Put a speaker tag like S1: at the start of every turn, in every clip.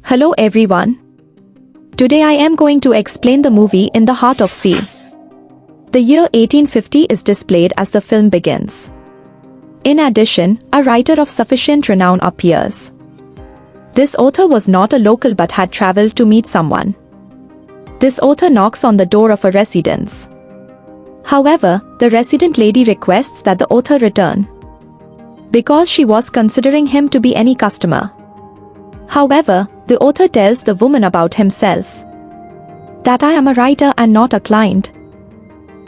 S1: Hello everyone. Today I am going to explain the movie In the Heart of Sea. The year 1850 is displayed as the film begins. In addition, a writer of sufficient renown appears. This author was not a local but had traveled to meet someone. This author knocks on the door of a residence. However, the resident lady requests that the author return, because she was considering him to be any customer. However, the author tells the woman about himself, that I am a writer and not a client.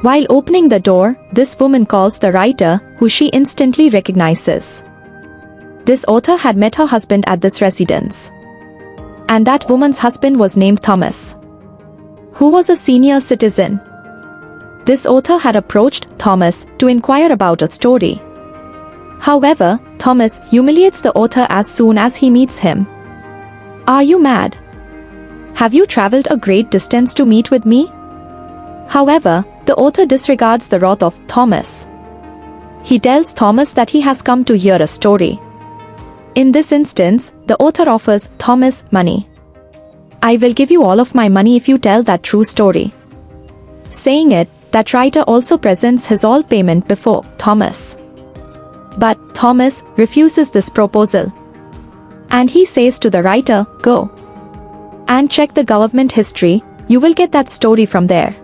S1: While opening the door, this woman calls the writer, who she instantly recognizes. This author had met her husband at this residence. And that woman's husband was named Thomas, who was a senior citizen. This author had approached Thomas to inquire about a story. However, Thomas humiliates the author as soon as he meets him. Are you mad? Have you traveled a great distance to meet with me? However, the author disregards the wrath of Thomas. He tells Thomas that he has come to hear a story. In this instance, the author offers Thomas money. I will give you all of my money if you tell that true story. Saying it, that writer also presents his all payment before Thomas. But Thomas refuses this proposal. And he says to the writer, go and check the government history, you will get that story from there.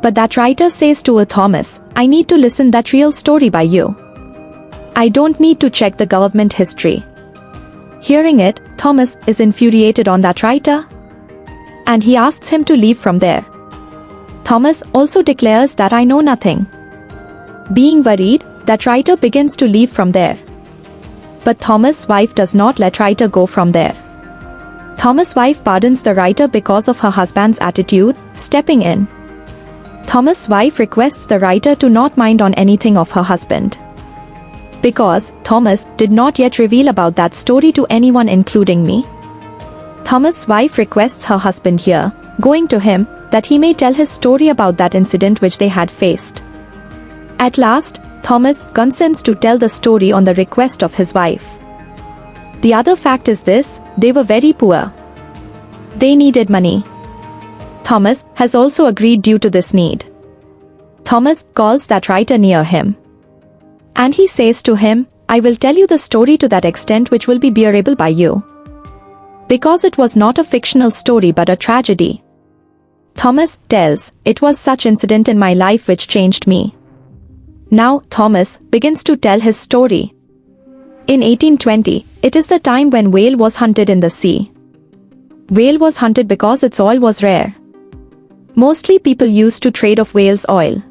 S1: But that writer says to Thomas, I need to listen that real story by you. I don't need to check the government history. Hearing it, Thomas is infuriated on that writer, and he asks him to leave from there. Thomas also declares that I know nothing. Being worried, that writer begins to leave from there. But Thomas' wife does not let writer go from there. Thomas' wife pardons the writer because of her husband's attitude, stepping in. Thomas' wife requests the writer to not mind on anything of her husband, because Thomas did not yet reveal about that story to anyone including me. Thomas' wife requests her husband here, going to him, that he may tell his story about that incident which they had faced. At last, Thomas consents to tell the story on the request of his wife. The other fact is this, they were very poor. They needed money. Thomas has also agreed due to this need. Thomas calls that writer near him. And he says to him, I will tell you the story to that extent which will be bearable by you. Because it was not a fictional story but a tragedy. Thomas tells, it was such incident in my life which changed me. Now, Thomas begins to tell his story. In 1820, it is the time when whale was hunted in the sea. Whale was hunted because its oil was rare. Mostly people used to trade of whale's oil.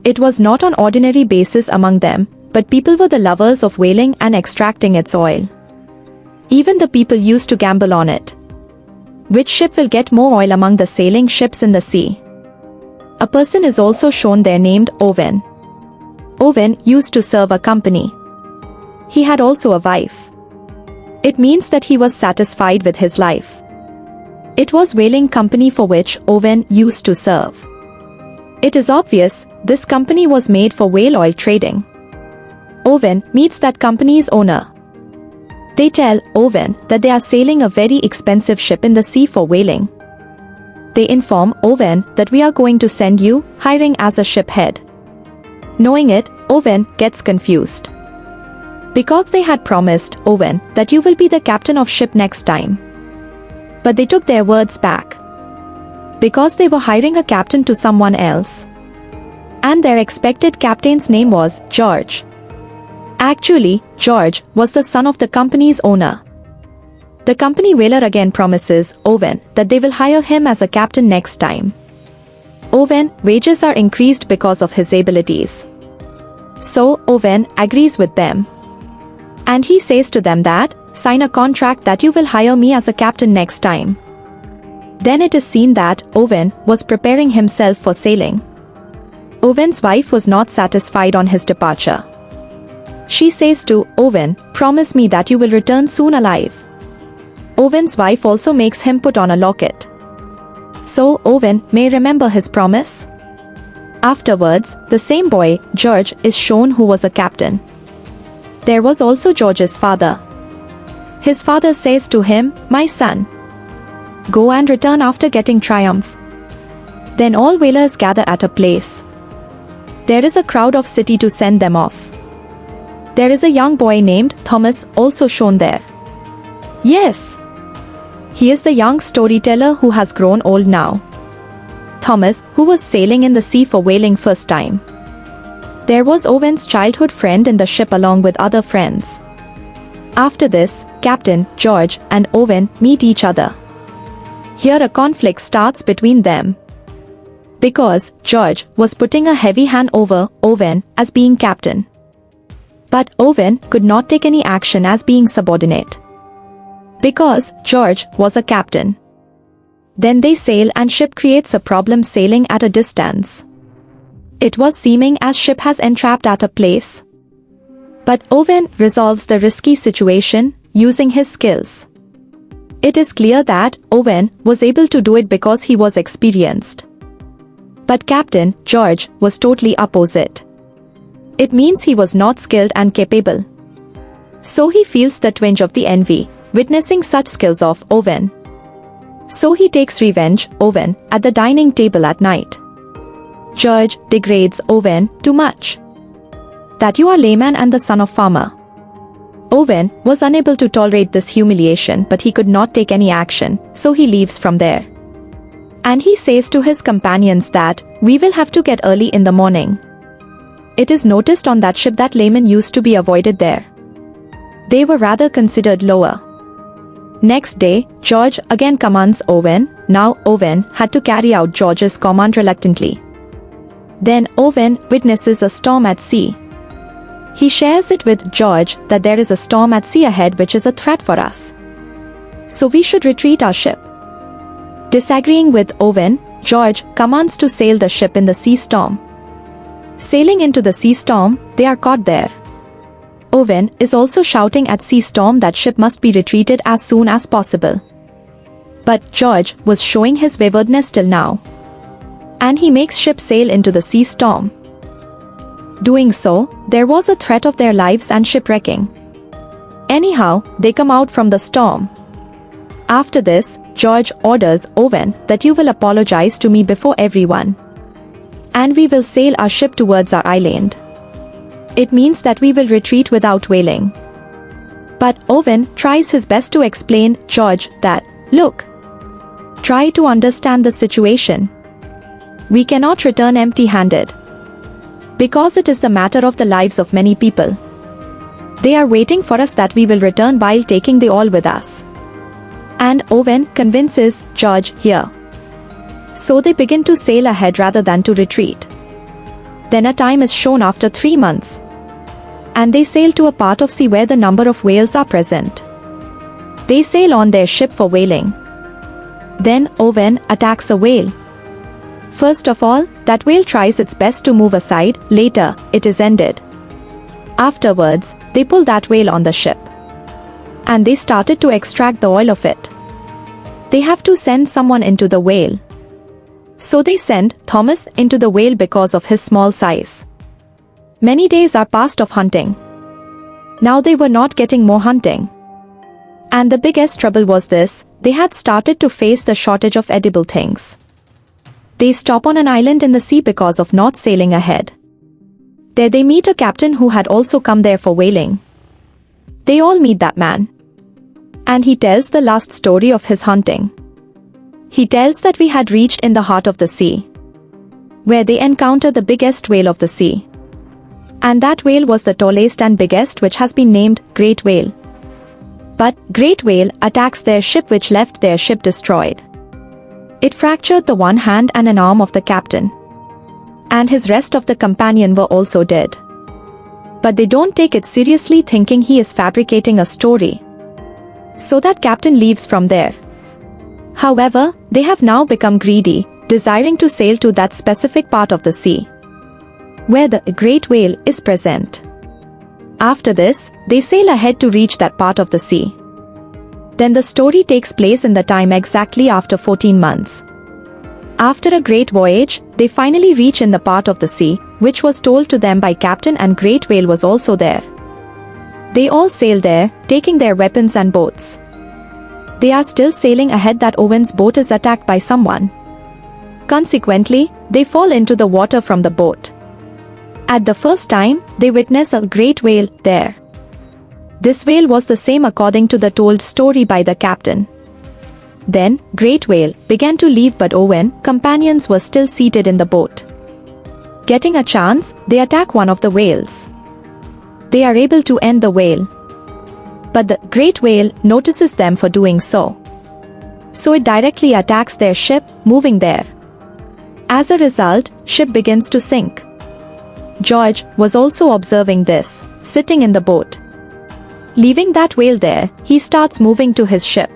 S1: It was not on ordinary basis among them, but people were the lovers of whaling and extracting its oil. Even the people used to gamble on it. Which ship will get more oil among the sailing ships in the sea? A person is also shown there named Owen. Owen used to serve a company. He had also a wife. It means that he was satisfied with his life. It was whaling company for which Owen used to serve. It is obvious, this company was made for whale oil trading. Owen meets that company's owner. They tell Owen that they are sailing a very expensive ship in the sea for whaling. They inform Owen that we are going to send you, hiring as a ship head. Knowing it, Owen gets confused. Because they had promised Owen that you will be the captain of ship next time. But they took their words back. Because they were hiring a captain to someone else. And their expected captain's name was George. Actually, George was the son of the company's owner. The company whaler again promises Owen that they will hire him as a captain next time. Owen's wages are increased because of his abilities. So, Owen agrees with them. And he says to them that, sign a contract that you will hire me as a captain next time. Then it is seen that Owen was preparing himself for sailing. Owen's wife was not satisfied on his departure. She says to Owen, promise me that you will return soon alive. Owen's wife also makes him put on a locket, so Owen may remember his promise. Afterwards, the same boy, George, is shown who was a captain. There was also George's father. His father says to him, "My son, go and return after getting triumph." Then all whalers gather at a place. There is a crowd of city to send them off. There is a young boy named Thomas also shown there. Yes, he is the young storyteller who has grown old now. Thomas, who was sailing in the sea for whaling first time. There was Owen's childhood friend in the ship along with other friends. After this, Captain, George, and Owen meet each other. Here a conflict starts between them. Because George was putting a heavy hand over Owen as being captain. But Owen could not take any action as being subordinate. Because George was a captain. Then they sail and ship creates a problem sailing at a distance. It was seeming as ship has entrapped at a place. But Owen resolves the risky situation using his skills. It is clear that Owen was able to do it because he was experienced. But Captain George was totally opposite. It means he was not skilled and capable. So he feels the twinge of the envy, witnessing such skills of Owen. So he takes revenge, Owen, at the dining table at night. George degrades Owen too much. That you are layman and the son of farmer. Owen was unable to tolerate this humiliation, but he could not take any action, so he leaves from there. And he says to his companions that, "We will have to get early in the morning." It is noticed on that ship that laymen used to be avoided there. They were rather considered lower. Next day, George again commands Owen. Now Owen had to carry out George's command reluctantly. Then Owen witnesses a storm at sea. He shares it with George that there is a storm at sea ahead which is a threat for us. So we should retreat our ship. Disagreeing with Owen, George commands to sail the ship in the sea storm. Sailing into the sea storm, they are caught there. Owen is also shouting at sea storm that ship must be retreated as soon as possible. But George was showing his waywardness till now. And he makes ship sail into the sea storm. Doing so, there was a threat of their lives and shipwrecking. Anyhow, they come out from the storm. After this, George orders Owen that you will apologize to me before everyone. And we will sail our ship towards our island. It means that we will retreat without whaling. But Owen tries his best to explain George that, look, try to understand the situation. We cannot return empty-handed. Because it is the matter of the lives of many people. They are waiting for us that we will return while taking the all with us. And Owen convinces George here. So they begin to sail ahead rather than to retreat. Then a time is shown after 3 months. And they sail to a part of sea where the number of whales are present. They sail on their ship for whaling. Then Owen attacks a whale. First of all, that whale tries its best to move aside, later, it is ended. Afterwards, they pull that whale on the ship. And they started to extract the oil of it. They have to send someone into the whale. So they send Thomas into the whale because of his small size. Many days are passed of hunting. Now they were not getting more hunting. And the biggest trouble was this, they had started to face the shortage of edible things. They stop on an island in the sea because of not sailing ahead. There they meet a captain who had also come there for whaling. They all meet that man. And he tells the last story of his hunting. He tells that we had reached in the heart of the sea, where they encounter the biggest whale of the sea. And that whale was the tallest and biggest, which has been named Great Whale. But Great Whale attacks their ship, which left their ship destroyed. It fractured the one hand and an arm of the captain. And his rest of the companion were also dead. But they don't take it seriously, thinking he is fabricating a story. So that captain leaves from there. However, they have now become greedy, desiring to sail to that specific part of the sea, where the great whale is present. After this, they sail ahead to reach that part of the sea. Then the story takes place in the time exactly after 14 months. After a great voyage, they finally reach in the part of the sea, which was told to them by captain, and great whale was also there. They all sail there, taking their weapons and boats. They are still sailing ahead that Owen's boat is attacked by someone. Consequently, they fall into the water from the boat. At the first time, they witness a great whale there. This whale was the same according to the told story by the captain. Then, great whale began to leave, but Owen companions were still seated in the boat. Getting a chance, they attack one of the whales. They are able to end the whale. But the great whale notices them for doing so. So it directly attacks their ship, moving there. As a result, ship begins to sink. George was also observing this, sitting in the boat. Leaving that whale there, he starts moving to his ship.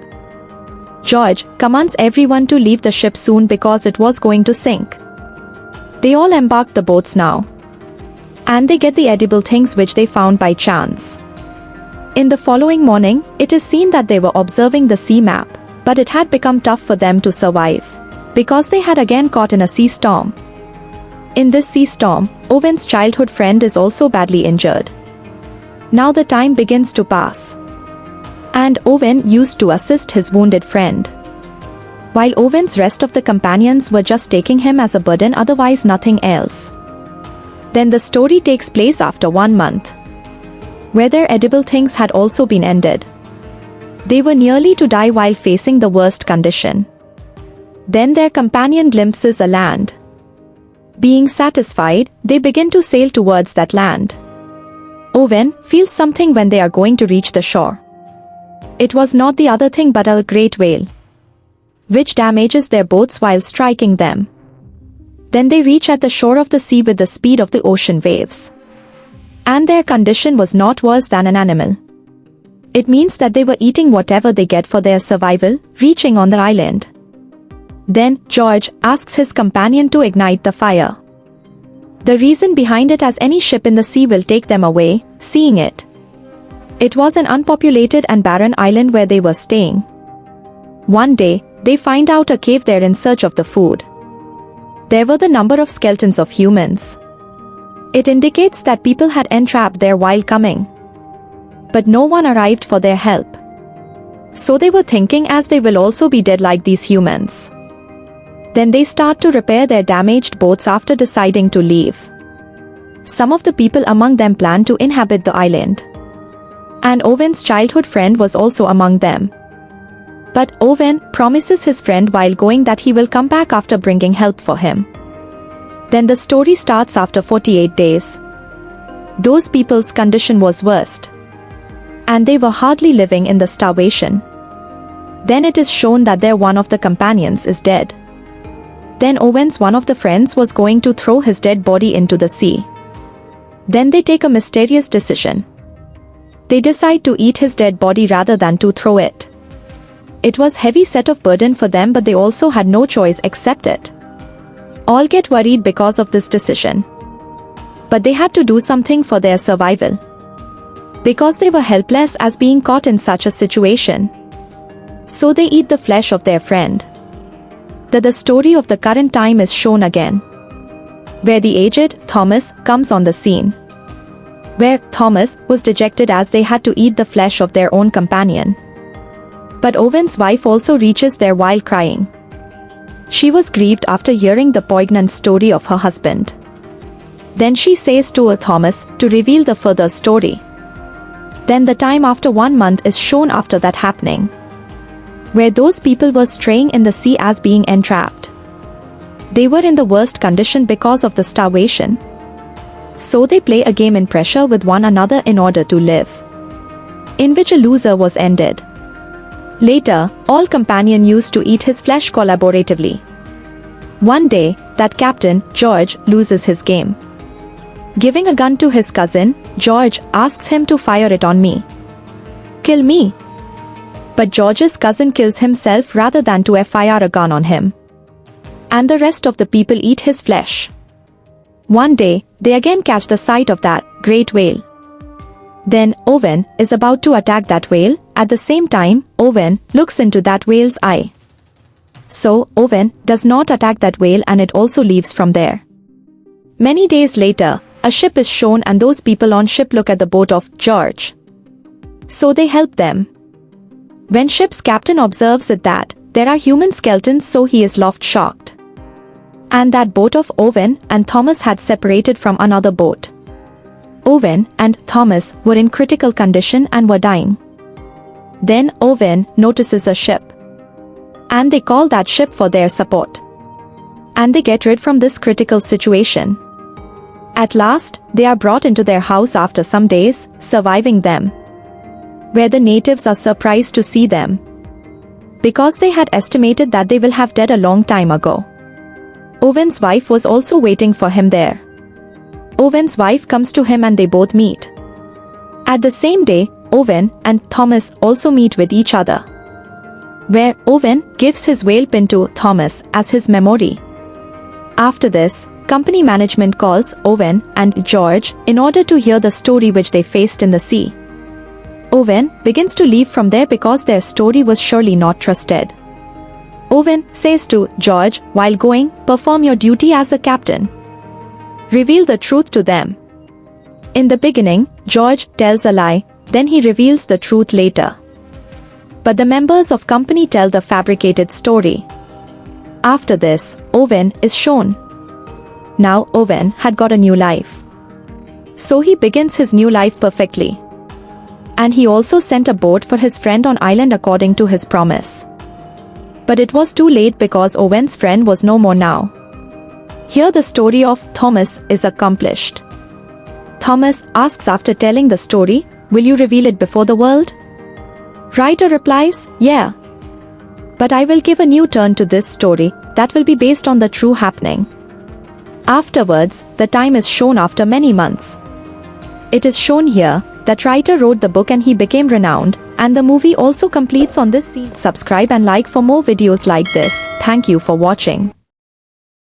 S1: George commands everyone to leave the ship soon because it was going to sink. They all embark the boats now. And they get the edible things which they found by chance. In the following morning, it is seen that they were observing the sea map, but it had become tough for them to survive, because they had again caught in a sea storm. In this sea storm, Owen's childhood friend is also badly injured. Now the time begins to pass. And Owen used to assist his wounded friend. While Owen's rest of the companions were just taking him as a burden, otherwise nothing else. Then the story takes place after 1 month, where their edible things had also been ended. They were nearly to die while facing the worst condition. Then their companion glimpses a land. Being satisfied, they begin to sail towards that land. Owen feels something when they are going to reach the shore. It was not the other thing but a great whale, which damages their boats while striking them. Then they reach at the shore of the sea with the speed of the ocean waves. And their condition was not worse than an animal. It means that they were eating whatever they get for their survival, reaching on the island. Then, George asks his companion to ignite the fire. The reason behind it, as any ship in the sea will take them away, seeing it. It was an unpopulated and barren island where they were staying. One day, they find out a cave there in search of the food. There were the number of skeletons of humans. It indicates that people had entrapped there while coming. But no one arrived for their help. So they were thinking, as they will also be dead like these humans. Then they start to repair their damaged boats after deciding to leave. Some of the people among them plan to inhabit the island. And Owen's childhood friend was also among them. But Owen promises his friend while going that he will come back after bringing help for him. Then the story starts after 48 days. Those people's condition was worst. And they were hardly living in the starvation. Then it is shown that their one of the companions is dead. Then Owen's one of the friends was going to throw his dead body into the sea. Then they take a mysterious decision. They decide to eat his dead body rather than to throw it. It was heavy set of burden for them, but they also had no choice except it. All get worried because of this decision. But they had to do something for their survival. Because they were helpless as being caught in such a situation. So they eat the flesh of their friend. The story of the current time is shown again, where the aged Thomas comes on the scene. Where Thomas was dejected as they had to eat the flesh of their own companion. But Owen's wife also reaches there while crying. She was grieved after hearing the poignant story of her husband. Then she says to Thomas to reveal the further story. Then the time after 1 month is shown after that happening, where those people were straying in the sea as being entrapped. They were in the worst condition because of the starvation. So they play a game in pressure with one another in order to live, in which a loser was ended. Later, all companions used to eat his flesh collaboratively. One day, that captain, George, loses his game. Giving a gun to his cousin, George asks him to fire it on me. Kill me. But George's cousin kills himself rather than to fire a gun on him. And the rest of the people eat his flesh. One day, they again catch the sight of that great whale. Then, Owen is about to attack that whale. At the same time, Owen looks into that whale's eye. So, Owen does not attack that whale and it also leaves from there. Many days later, a ship is shown and those people on ship look at the boat of George. So they help them. When ship's captain observes it that there are human skeletons, so he is left shocked. And that boat of Owen and Thomas had separated from another boat. Owen and Thomas were in critical condition and were dying. Then Owen notices a ship. And they call that ship for their support. And they get rid from this critical situation. At last, they are brought into their house after some days, surviving them. Where the natives are surprised to see them. Because they had estimated that they will have dead a long time ago. Owen's wife was also waiting for him there. Owen's wife comes to him and they both meet. At the same day, Owen and Thomas also meet with each other. Where Owen gives his whale pin to Thomas as his memory. After this, company management calls Owen and George in order to hear the story which they faced in the sea. Owen begins to leave from there because their story was surely not trusted. Owen says to George while going, "Perform your duty as a captain. Reveal the truth to them." In the beginning, George tells a lie, then he reveals the truth later. But the members of company tell the fabricated story. After this, Owen is shown. Now Owen had got a new life. So he begins his new life perfectly. And he also sent a boat for his friend on island according to his promise. But it was too late because Owen's friend was no more now. Here the story of Thomas is accomplished. Thomas asks after telling the story, "Will you reveal it before the world?" Writer replies, "Yeah. But I will give a new turn to this story that will be based on the true happening." Afterwards, the time is shown after many months. It is shown here that writer wrote the book and he became renowned, and the movie also completes on this scene. Subscribe and like for more videos like this. Thank you for watching.